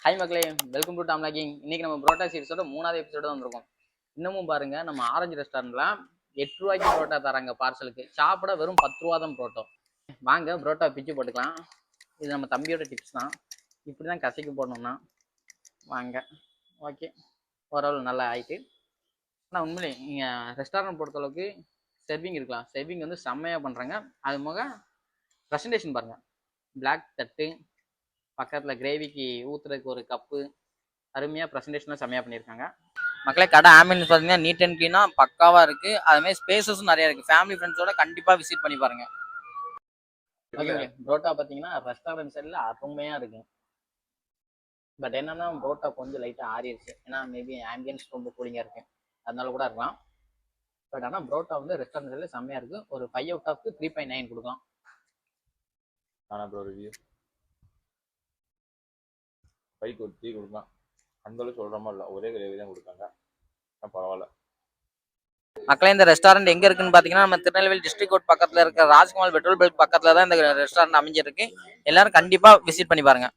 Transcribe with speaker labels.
Speaker 1: Hi மக்களே, welcome to Tom logging. இன்னைக்கு நம்ம புரோட்டா சீரிஸோட 3வது எபிசோட வந்திருக்கோம். இன்னமும் பாருங்க, நம்ம ஆரஞ்சு ரெஸ்டாரண்ட்ல 8 ரூபாய்க்கு புரோட்டா தராங்க பார்சலுக்கு. சாப்பிட வெறும் 10 ரூபா தான் புரோட்டா. வாங்க புரோட்டா பிச்சு போட்டுக்கலாம். இது நம்ம தம்பியோட டிப்ஸ் தான். இப்படிதான் கசக்கி போடணும்னா வாங்க. ஓகே, ஓரளவு நல்லா ஆயிட்டு. ஆனால் உண்மையிலே நீங்கள் ரெஸ்டாரண்ட் பொறுத்தளவுக்கு சர்விங் இருக்கலாம். சர்விங் வந்து செம்மையாக பண்ணுறாங்க. அது போக ப்ரெசன்டேஷன் பாருங்கள். பிளாக் தட்டு, பக்கத்தில் கிரேவிக்கு ஊற்றுறதுக்கு ஒரு கப்பு, அருமையாக ப்ரெசன்டேஷனாக செம்மையாக பண்ணியிருக்காங்க. மக்களே, கடை ஆம்பியன்ஸ் பார்த்தீங்கன்னா நீட் அண்ட் க்ளீனாக பக்காவாக இருக்குது. அதுமாதிரி ஸ்பேசஸும் நிறையா இருக்குது. ஃபேமிலி ஃப்ரெண்ட்ஸோட கண்டிப்பாக விசிட் பண்ணி பாருங்கள். ஓகே, புரோட்டா பார்த்தீங்கன்னா ரெஸ்டாரண்ட் சைடில் அருமையாக இருக்குது. பட் என்னன்னா புரோட்டா கொஞ்சம் லைட்டாக ஆறிடுச்சு. ஏன்னா மேபி ஆம்பியன்ஸ் ரொம்ப கூலிங்காக இருக்குது, அதனால கூட இருக்கலாம். பட் ஆனால் புரோட்டா வந்து ரெஸ்டாரண்ட் சைடில் செம்மையாக இருக்குது. ஒரு 5 out of 3.9 கொடுக்கலாம்.
Speaker 2: ஆனால் ப்ரோ ரிவ்யூ 5 ஒரு 3 கொடுக்கலாம். அந்த அளவுக்கு சொல்கிற மாதிரி இல்லை, ஒரே கிரேவி தான் கொடுத்தாங்க. பரவாயில்ல.
Speaker 1: மக்களே, இந்த ரெஸ்டாரண்ட் எங்கே இருக்குன்னு பார்த்தீங்கன்னா நம்ம திருநெல்வேலி டிஸ்ட்ரிக்ட் கோர்ட் பக்கத்தில் இருக்கிற ராஜ்குமார் பெட்ரோல் பங்க் பக்கத்தில் தான் இந்த ரெஸ்டாரண்ட் அமைஞ்சிருக்கு. எல்லாரும் கண்டிப்பாக விசிட் பண்ணி பாருங்க.